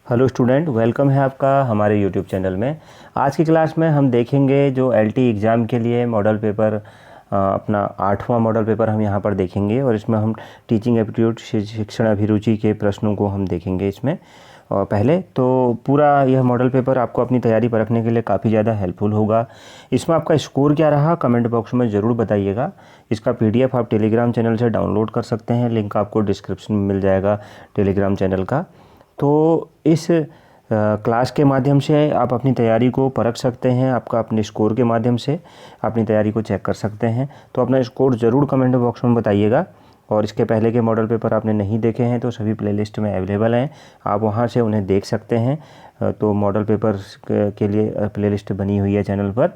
Hello student, welcome है आपका हमारे यूट्यूब चैनल में। आज की क्लास में हम देखेंगे जो एलटी एग्ज़ाम के लिए मॉडल पेपर अपना 8वां मॉडल पेपर हम यहाँ पर देखेंगे और इसमें हम टीचिंग एप्टीट्यूड शिक्षण अभिरुचि के प्रश्नों को हम देखेंगे इसमें। और पहले तो पूरा यह मॉडल पेपर आपको अपनी तैयारी परखने के लिए काफ़ी ज़्यादा हेल्पफुल होगा। इसमें आपका स्कोर क्या रहा कमेंट बॉक्स में ज़रूर बताइएगा। इसका पीडीएफ आप टेलीग्राम चैनल से डाउनलोड कर सकते हैं, लिंक आपको डिस्क्रिप्शन में मिल जाएगा टेलीग्राम चैनल का। तो इस क्लास के माध्यम से आप अपनी तैयारी को परख सकते हैं, आपका अपने स्कोर के माध्यम से अपनी तैयारी को चेक कर सकते हैं। तो अपना स्कोर ज़रूर कमेंट बॉक्स में बताइएगा। और इसके पहले के मॉडल पेपर आपने नहीं देखे हैं तो सभी प्लेलिस्ट में अवेलेबल हैं, आप वहां से उन्हें देख सकते हैं। तो मॉडल पेपर के लिए प्लेलिस्ट बनी हुई है चैनल पर।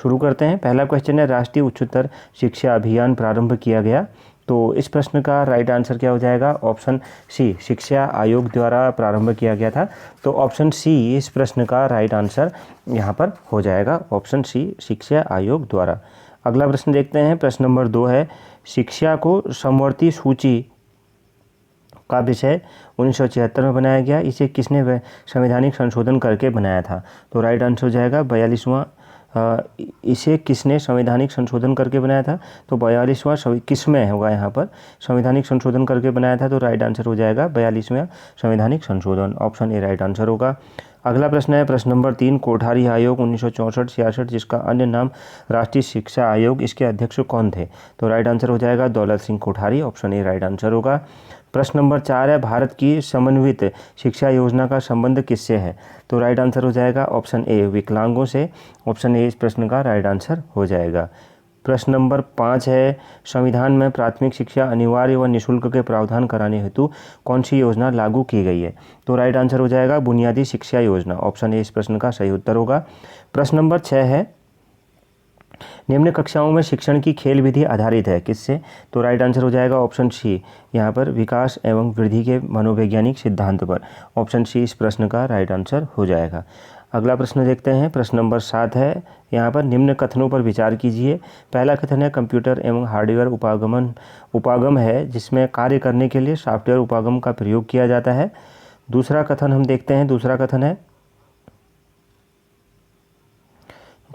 शुरू करते हैं। पहला क्वेश्चन है, राष्ट्रीय उच्चतर शिक्षा अभियान प्रारंभ किया गया। तो इस प्रश्न का राइट आंसर क्या हो जाएगा? ऑप्शन सी, शिक्षा आयोग द्वारा प्रारंभ किया गया था। तो ऑप्शन सी इस प्रश्न का राइट आंसर यहाँ पर हो जाएगा, ऑप्शन सी, शिक्षा आयोग द्वारा। अगला प्रश्न देखते हैं। प्रश्न नंबर 2 है, शिक्षा को समवर्ती सूची का विषय 1976 में बनाया गया, इसे किसने संवैधानिक संशोधन करके बनाया था? तो राइट आंसर हो जाएगा 42वां। इसे किसने संवैधानिक संशोधन करके बनाया था? तो 42वां किसमें होगा यहाँ पर? संवैधानिक संशोधन करके बनाया था। तो राइट आंसर हो जाएगा 42वां संवैधानिक संशोधन, ऑप्शन ए राइट आंसर होगा। अगला प्रश्न है, प्रश्न नंबर 3, कोठारी आयोग 1964-66 जिसका अन्य नाम राष्ट्रीय शिक्षा आयोग, इसके अध्यक्ष कौन थे? तो राइट आंसर हो जाएगा Daulat Singh Kothari, option A right answer होगा। प्रश्न नंबर 4 है, भारत की समन्वित शिक्षा योजना का संबंध किससे है? तो राइट आंसर हो जाएगा ऑप्शन ए, विकलांगों से, ऑप्शन ए इस प्रश्न का राइट आंसर हो जाएगा। प्रश्न नंबर 5 है, संविधान में प्राथमिक शिक्षा अनिवार्य व निःशुल्क के प्रावधान कराने हेतु कौन सी योजना लागू की गई है? तो राइट आंसर हो जाएगा बुनियादी शिक्षा योजना, ऑप्शन ए इस प्रश्न का सही उत्तर होगा। प्रश्न नंबर 6 है, निम्न कक्षाओं में शिक्षण की खेल विधि आधारित है, किससे? तो राइट आंसर हो जाएगा ऑप्शन सी, यहाँ पर विकास एवं वृद्धि के मनोवैज्ञानिक सिद्धांत पर, ऑप्शन सी इस प्रश्न का राइट आंसर हो जाएगा। अगला प्रश्न देखते हैं। प्रश्न नंबर 7 है, यहाँ पर निम्न कथनों पर विचार कीजिए। पहला कथन है, कंप्यूटर एवं हार्डवेयर उपागम है जिसमें कार्य करने के लिए सॉफ्टवेयर उपागम का प्रयोग किया जाता है। दूसरा कथन हम देखते हैं। दूसरा कथन है,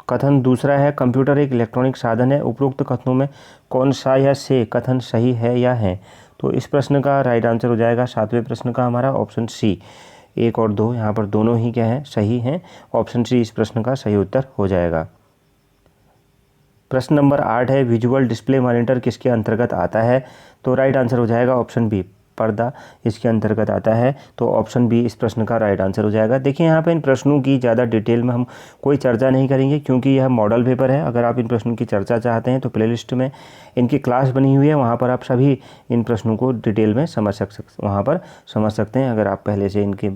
कथन दूसरा है, कंप्यूटर एक इलेक्ट्रॉनिक साधन है। उपरोक्त कथनों में कौन सा या से कथन सही है या है? तो इस प्रश्न का राइट आंसर हो जाएगा 7वें प्रश्न का हमारा, ऑप्शन सी, 1 और 2 यहाँ पर दोनों ही क्या हैं? सही हैं, ऑप्शन सी इस प्रश्न का सही उत्तर हो जाएगा। प्रश्न नंबर 8 है, विजुअल डिस्प्ले मॉनिटर किसके अंतर्गत आता है? तो राइट आंसर हो जाएगा ऑप्शन बी, पर्दा इसके अंतर्गत आता है। तो ऑप्शन बी इस प्रश्न का राइट आंसर हो जाएगा। देखिए यहाँ पे इन प्रश्नों की ज़्यादा डिटेल में हम कोई चर्चा नहीं करेंगे क्योंकि यह मॉडल पेपर है। अगर आप इन प्रश्नों की चर्चा चाहते हैं तो प्लेलिस्ट में इनकी क्लास बनी हुई है, वहाँ पर आप सभी इन प्रश्नों को डिटेल में समझ सकते हैं अगर आप पहले से इनके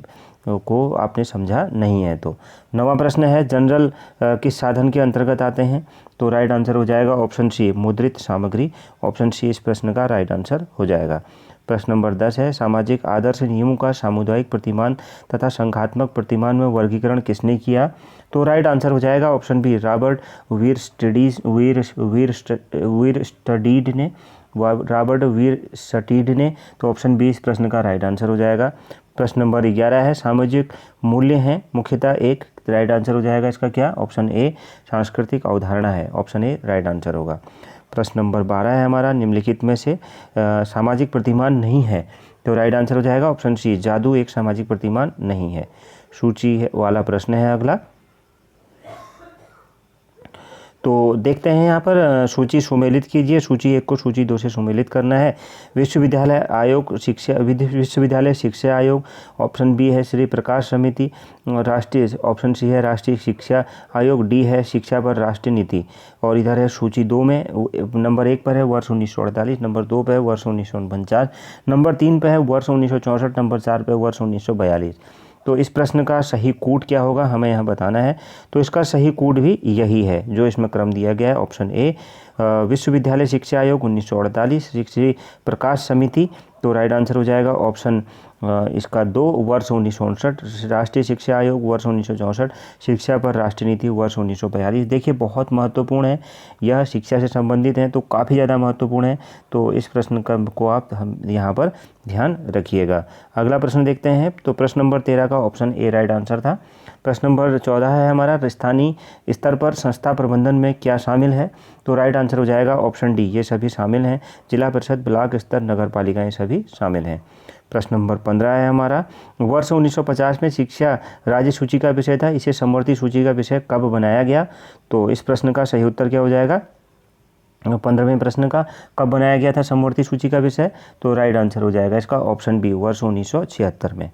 को आपने समझा नहीं है तो। 9वां प्रश्न है, जनरल किस साधन के अंतर्गत आते हैं? तो राइट आंसर हो जाएगा ऑप्शन सी, मुद्रित सामग्री, ऑप्शन सी इस प्रश्न का राइट आंसर हो जाएगा। प्रश्न नंबर 10 है, सामाजिक आदर्श नियमों का सामुदायिक प्रतिमान तथा संघात्मक प्रतिमान में वर्गीकरण किसने किया? तो राइट आंसर हो जाएगा ऑप्शन बी, रॉबर्ट वीर स्टीड ने। तो ऑप्शन बी इस प्रश्न का राइट आंसर हो जाएगा। प्रश्न नंबर 11 है, सामाजिक मूल्य हैं मुख्यतः एक, राइट आंसर हो जाएगा इसका क्या? ऑप्शन ए, सांस्कृतिक अवधारणा है, ऑप्शन ए राइट आंसर होगा। प्रश्न नंबर 12 है हमारा, निम्नलिखित में से सामाजिक प्रतिमान नहीं है। तो राइट आंसर हो जाएगा ऑप्शन सी, जादू एक सामाजिक प्रतिमान नहीं है। सूची वाला प्रश्न है अगला। तो देखते हैं यहाँ पर सूची सुमेलित कीजिए। सूची 1 को सूची 2 से सुमेलित करना है। विश्वविद्यालय शिक्षा आयोग, ऑप्शन बी है श्री प्रकाश समिति, राष्ट्रीय, ऑप्शन सी है राष्ट्रीय शिक्षा आयोग, डी है शिक्षा पर राष्ट्रीय नीति। और इधर है सूची 2 में नंबर 1 पर है वर्ष 1948, नंबर 2 पर है वर्ष 1949, नंबर 3 पर है वर्ष 1964, नंबर 4 पर वर्ष 1942। तो इस प्रश्न का सही कोड क्या होगा हमें यहाँ बताना है। तो इसका सही कोड भी यही है जो इसमें क्रम दिया गया है, ऑप्शन ए, विश्वविद्यालय शिक्षा आयोग 1948, श्री प्रकाश समिति। तो राइट आंसर हो जाएगा ऑप्शन इसका 2 वर्ष 1959, राष्ट्रीय शिक्षा आयोग वर्ष 1964, शिक्षा पर राष्ट्रीय नीति वर्ष 1942। देखिए बहुत महत्वपूर्ण है, यह शिक्षा से संबंधित है तो काफ़ी ज़्यादा महत्वपूर्ण है, तो इस प्रश्न का को आप हम यहाँ पर ध्यान रखिएगा। अगला प्रश्न देखते हैं, तो प्रश्न नंबर 13 का ऑप्शन ए राइट आंसर था। प्रश्न नंबर 14 है हमारा, स्थानीय स्तर पर संस्था प्रबंधन में क्या शामिल है? तो राइट आंसर हो जाएगा ऑप्शन डी, ये सभी शामिल हैं। जिला परिषद, ब्लॉक स्तर, नगर पालिकाएँ सभी शामिल हैं। प्रश्न नंबर 15 है हमारा, वर्ष 1950 में शिक्षा राज्य सूची का विषय था, इसे समवर्ती सूची का विषय कब बनाया गया? तो इस प्रश्न का सही उत्तर क्या हो जाएगा? 15वें प्रश्न का कब बनाया गया था समवर्ती सूची का विषय? तो राइट आंसर हो जाएगा इसका ऑप्शन बी, वर्ष 1976 में।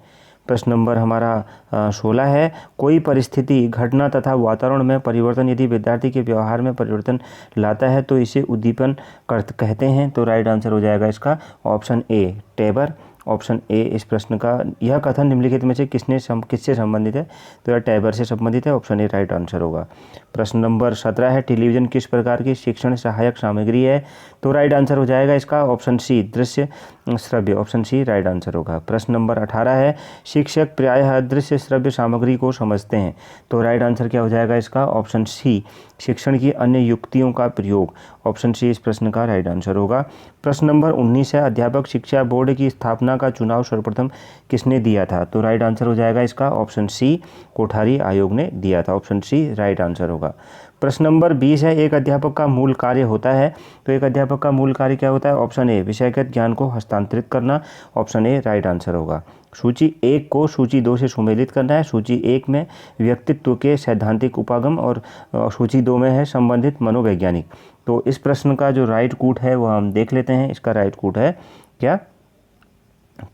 प्रश्न नंबर हमारा 16 है, कोई परिस्थिति, घटना तथा वातावरण में परिवर्तन यदि विद्यार्थी के व्यवहार में परिवर्तन लाता है तो इसे उद्दीपन कहते हैं। तो राइट आंसर हो जाएगा इसका ऑप्शन ए, टेबर। ऑप्शन ए इस प्रश्न का, यह कथन निम्नलिखित में से किससे संबंधित है? तो यह टेबर से संबंधित है, ऑप्शन ए राइट आंसर होगा। प्रश्न नंबर 17 है, टेलीविज़न किस प्रकार की शिक्षण सहायक सामग्री है? तो राइट आंसर हो जाएगा इसका ऑप्शन सी, दृश्य श्रव्य, ऑप्शन सी राइट आंसर होगा। प्रश्न नंबर 18 है, शिक्षक प्रायः दृश्य श्रव्य सामग्री को समझते हैं। तो राइट आंसर क्या हो जाएगा इसका? ऑप्शन सी, शिक्षण की अन्य युक्तियों का प्रयोग, ऑप्शन सी इस प्रश्न का राइट आंसर होगा। प्रश्न नंबर 19 है, अध्यापक शिक्षा बोर्ड की स्थापना का चुनाव सर्वप्रथम किसने दिया था? तो राइट आंसर हो जाएगा इसका ऑप्शन सी, कोठारी आयोग ने दिया था, ऑप्शन सी राइट आंसर होगा। प्रश्न नंबर 20 है, एक अध्यापक का मूल कार्य होता है। तो एक अध्यापक का मूल कार्य क्या होता है? ऑप्शन ए, विषयगत ज्ञान को हस्तांतरित करना, ऑप्शन ए राइट आंसर होगा। सूची 1 को सूची 2 से सुमेलित करना है। सूची 1 में व्यक्तित्व के सैद्धांतिक उपागम और सूची 2 में है संबंधित मनोवैज्ञानिक। तो इस प्रश्न का जो राइट कूट है वह हम देख लेते हैं। इसका राइट कूट है क्या?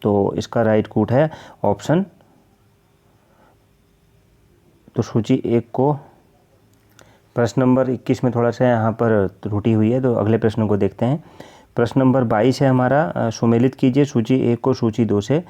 तो इसका राइट कूट है ऑप्शन, तो सूची 1 को, प्रश्न नंबर 21 में थोड़ा सा यहाँ पर त्रुटि हुई है, तो अगले प्रश्न को देखते हैं। प्रश्न नंबर 22 है हमारा, सुमेलित कीजिए सूची 1 को सूची 2 से।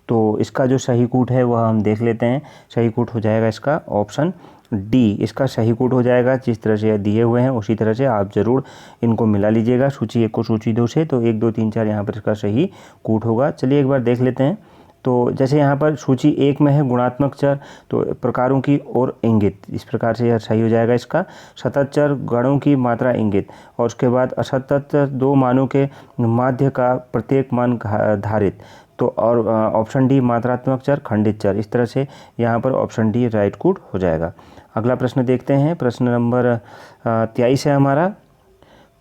तो इसका जो सही कूट है वह हम देख लेते हैं। सही कूट हो जाएगा इसका ऑप्शन डी, इसका सही कूट हो जाएगा। जिस तरह से दिए हुए हैं उसी तरह से आप ज़रूर इनको मिला लीजिएगा, सूची 1 को सूची 2 से। तो 1 2 3 4 यहाँ पर इसका सही कूट होगा। चलिए एक बार देख लेते हैं। तो जैसे यहाँ पर सूची 1 में है गुणात्मक चर, तो प्रकारों की ओर इंगित, इस प्रकार से यह सही हो जाएगा इसका। सतत चर, गणों की मात्रा इंगित, और उसके बाद असतत 2 मानों के माध्य का प्रत्येक मान धारित, तो और ऑप्शन डी मात्रात्मक चर, खंडित चर, इस तरह से यहाँ पर ऑप्शन डी राइट कूट हो जाएगा। अगला प्रश्न देखते हैं। प्रश्न नंबर 23 है हमारा,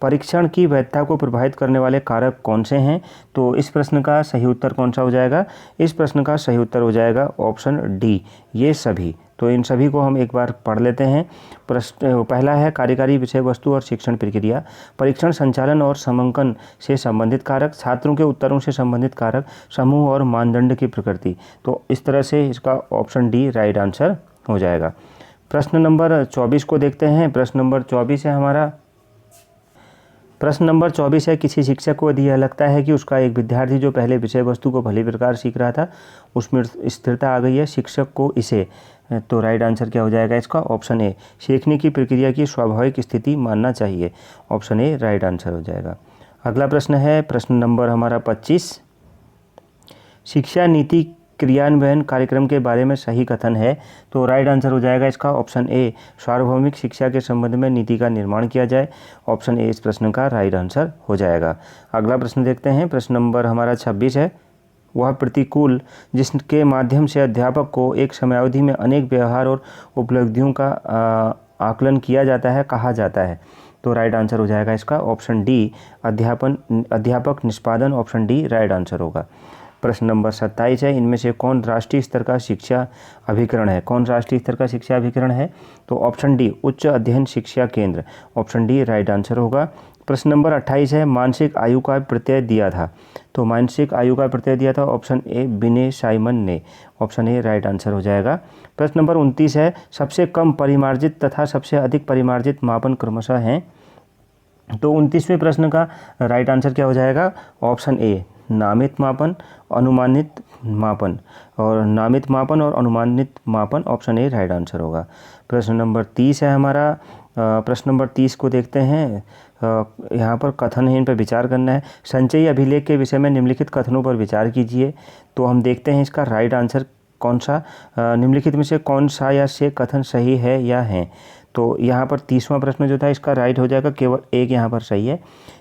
परीक्षण की वैधता को प्रभावित करने वाले कारक कौन से हैं? तो इस प्रश्न का सही उत्तर कौन सा हो जाएगा? इस प्रश्न का सही उत्तर हो जाएगा ऑप्शन डी, ये सभी। तो इन सभी को हम एक बार पढ़ लेते हैं। प्रश्न पहला है, कार्यकारी विषय वस्तु और शिक्षण प्रक्रिया, परीक्षण संचालन और समंकन से संबंधित कारक, छात्रों के उत्तरों से संबंधित कारक, समूह और मानदंड की प्रकृति। तो इस तरह से इसका ऑप्शन डी राइट आंसर हो जाएगा। प्रश्न नंबर 24 को देखते हैं। प्रश्न नंबर 24 है हमारा, प्रश्न नंबर 24 है, किसी शिक्षक को यदि यह लगता है कि उसका एक विद्यार्थी जो पहले विषय वस्तु को भली प्रकार सीख रहा था उसमें स्थिरता आ गई है, शिक्षक को इसे, तो राइट आंसर क्या हो जाएगा इसका? ऑप्शन ए, सीखने की प्रक्रिया की स्वाभाविक स्थिति मानना चाहिए, ऑप्शन ए राइट आंसर हो जाएगा। अगला प्रश्न है प्रश्न नंबर हमारा 25, शिक्षा नीति क्रियान्वयन कार्यक्रम के बारे में सही कथन है। तो राइट आंसर हो जाएगा इसका ऑप्शन ए, सार्वभौमिक शिक्षा के संबंध में नीति का निर्माण किया जाए, ऑप्शन ए इस प्रश्न का राइट आंसर हो जाएगा। अगला प्रश्न देखते हैं। प्रश्न नंबर हमारा 26 है, वह प्रतिकूल जिसके माध्यम से अध्यापक को एक समयावधि में अनेक व्यवहार और उपलब्धियों का आकलन किया जाता है कहा जाता है। तो राइट आंसर हो जाएगा इसका ऑप्शन डी, अध्यापक निष्पादन, ऑप्शन डी राइट आंसर होगा। प्रश्न नंबर 27 है, इनमें से कौन राष्ट्रीय स्तर का शिक्षा अभिकरण है? कौन राष्ट्रीय स्तर का शिक्षा अभिकरण है? तो ऑप्शन डी, उच्च अध्ययन शिक्षा केंद्र, ऑप्शन डी राइट आंसर होगा। प्रश्न नंबर 28 है, मानसिक आयु का प्रत्यय दिया था। तो मानसिक आयु का प्रत्यय दिया था ऑप्शन ए, बिने साइमन ने, ऑप्शन ए राइट आंसर हो जाएगा। प्रश्न नंबर 29 है, सबसे कम परिमार्जित तथा सबसे अधिक परिमार्जित मापन क्रमशः हैं। तो 29वें प्रश्न का राइट आंसर क्या हो जाएगा? ऑप्शन ए, नामित मापन, अनुमानित मापन, और नामित मापन और अनुमानित मापन, ऑप्शन ए राइट आंसर होगा। प्रश्न नंबर 30 है हमारा, प्रश्न नंबर 30 को देखते हैं। यहाँ पर कथन है, इन पर विचार करना है। संचयी अभिलेख के विषय में निम्नलिखित कथनों पर विचार कीजिए। तो हम देखते हैं इसका राइट आंसर कौन सा, निम्नलिखित में से कौन सा या से कथन सही है या है। तो यहाँ पर 30वां प्रश्न जो था इसका राइट हो जाएगा, केवल एक यहाँ पर सही है।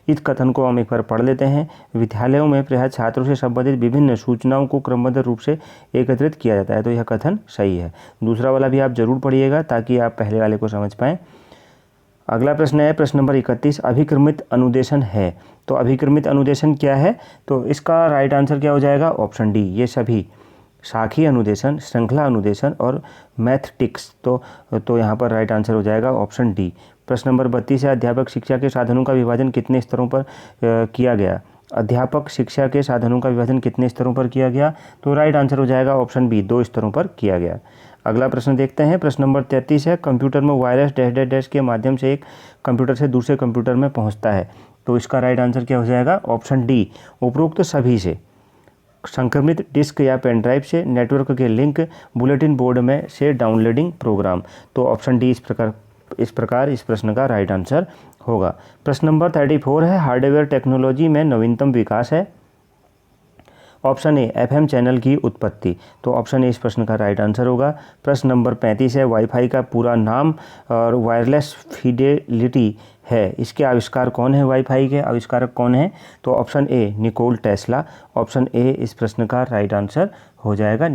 इस कथन को हम एक बार पढ़ लेते हैं। विद्यालयों में प्रायः छात्रों से संबंधित विभिन्न सूचनाओं को क्रमबद्ध रूप से एकत्रित किया जाता है। तो यह कथन सही है। दूसरा वाला भी आप जरूर पढ़िएगा ताकि आप पहले वाले को समझ पाएँ। अगला प्रश्न है प्रश्न नंबर 31, अभिक्रमित अनुदेशन है। तो अभिक्रमित अनुदेशन क्या है, तो इसका राइट आंसर क्या हो जाएगा, ऑप्शन डी, ये सभी शाखी अनुदेशन, श्रृंखला अनुदेशन और मैथटिक्स। तो यहाँ पर राइट आंसर हो जाएगा ऑप्शन डी। प्रश्न नंबर 32 है, अध्यापक शिक्षा के साधनों का विभाजन कितने स्तरों पर किया गया। अध्यापक शिक्षा के साधनों का विभाजन कितने स्तरों पर किया गया, तो राइट आंसर हो जाएगा ऑप्शन बी, 2 स्तरों पर किया गया। अगला प्रश्न देखते हैं। प्रश्न नंबर 33 है, कंप्यूटर में वायरस डैश डैश डैश के माध्यम से एक कंप्यूटर से दूसरे कंप्यूटर में पहुंचता है। तो इसका राइट आंसर क्या हो जाएगा, ऑप्शन डी, उपरोक्त सभी से। संक्रमित डिस्क या पेन ड्राइव से, नेटवर्क के लिंक, बुलेटिन बोर्ड में से डाउनलोडिंग प्रोग्राम। तो ऑप्शन डी इस प्रकार इस प्रश्न का राइट आंसर होगा। प्रश्न नंबर 34 है, हार्डवेयर टेक्नोलॉजी में नवीनतम विकास है। ऑप्शन ए, FM चैनल की उत्पत्ति। तो ऑप्शन ए इस प्रश्न का राइट आंसर होगा। प्रश्न नंबर 35 है, वाईफाई का पूरा नाम और वायरलेस फिडेलिटी है, इसके आविष्कार कौन है, वाईफाई के आविष्कारक कौन है। तो option A, Nikola Tesla. Option A इस प्रश्न का राइट आंसर हो जाएगा,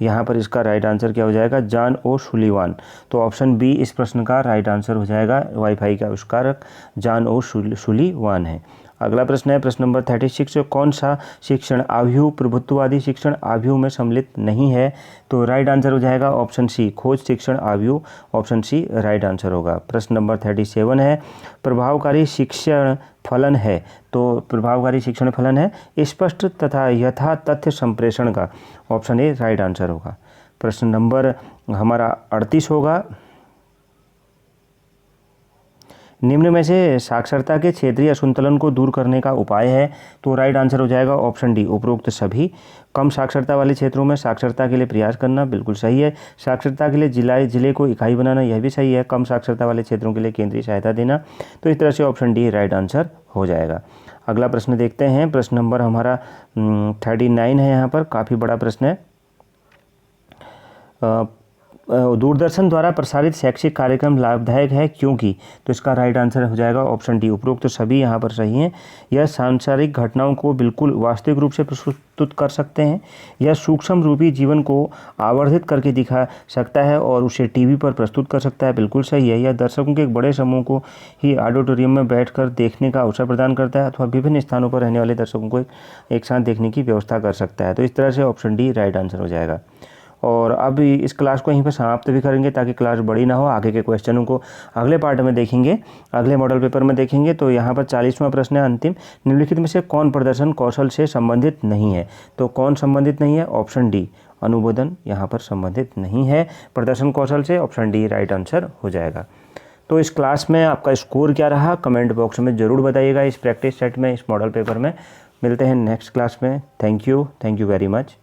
यहाँ पर इसका राइट आंसर क्या हो जाएगा, जॉन ओ सुलिवान। तो ऑप्शन बी इस प्रश्न का राइट आंसर हो जाएगा, वाईफाई के आविष्कारक जॉन ओ सुलिवान है। अगला प्रश्न है प्रश्न नंबर 36, कौन सा शिक्षण आव्यूह प्रभुत्ववादी शिक्षण आव्यूह में सम्मिलित नहीं है। तो राइट आंसर हो जाएगा ऑप्शन सी, खोज शिक्षण आव्यूह। ऑप्शन सी राइट आंसर होगा। प्रश्न नंबर 37 है, प्रभावकारी शिक्षण फलन है। तो प्रभावकारी शिक्षण फलन है स्पष्ट तथा यथा तथ्य संप्रेषण का। ऑप्शन ए राइट आंसर होगा। प्रश्न नंबर हमारा 38 होगा, निम्न में से साक्षरता के क्षेत्रीय असंतुलन को दूर करने का उपाय है। तो राइट आंसर हो जाएगा ऑप्शन डी, उपरोक्त सभी। कम साक्षरता वाले क्षेत्रों में साक्षरता के लिए प्रयास करना, बिल्कुल सही है। साक्षरता के लिए जिले को इकाई बनाना, यह भी सही है। कम साक्षरता वाले क्षेत्रों के लिए केंद्रीय सहायता देना। तो इस तरह से ऑप्शन डी राइट आंसर हो जाएगा। अगला प्रश्न देखते हैं। प्रश्न नंबर हमारा 39 है, यहाँ पर काफ़ी बड़ा प्रश्न है। दूरदर्शन द्वारा प्रसारित शैक्षिक कार्यक्रम लाभदायक है क्योंकि। तो इसका राइट आंसर हो जाएगा ऑप्शन डी, उपरोक्त तो सभी यहाँ पर सही हैं। यह सांसारिक घटनाओं को बिल्कुल वास्तविक रूप से प्रस्तुत कर सकते हैं। यह सूक्ष्म रूपी जीवन को आवर्धित करके दिखा सकता है और उसे टीवी पर प्रस्तुत कर सकता है, बिल्कुल सही है। यह दर्शकों के एक बड़े समूह को ही ऑडिटोरियम में बैठकर देखने का अवसर प्रदान करता है अथवा विभिन्न स्थानों पर रहने वाले दर्शकों को एक साथ देखने की व्यवस्था कर सकता है। तो इस तरह से ऑप्शन डी राइट आंसर हो जाएगा। और अब इस क्लास को यहीं पर समाप्त भी करेंगे ताकि क्लास बड़ी ना हो। आगे के क्वेश्चनों को अगले पार्ट में देखेंगे, अगले मॉडल पेपर में देखेंगे। तो यहाँ पर 40वां प्रश्न है अंतिम, निम्नलिखित में से कौन प्रदर्शन कौशल से संबंधित नहीं है। तो कौन संबंधित नहीं है, ऑप्शन डी, अनुमोदन यहाँ पर संबंधित नहीं है प्रदर्शन कौशल से। ऑप्शन डी राइट आंसर हो जाएगा। तो इस क्लास में आपका स्कोर क्या रहा कमेंट बॉक्स में ज़रूर बताइएगा। इस प्रैक्टिस सेट में, इस मॉडल पेपर में। मिलते हैं नेक्स्ट क्लास में। Thank you very much.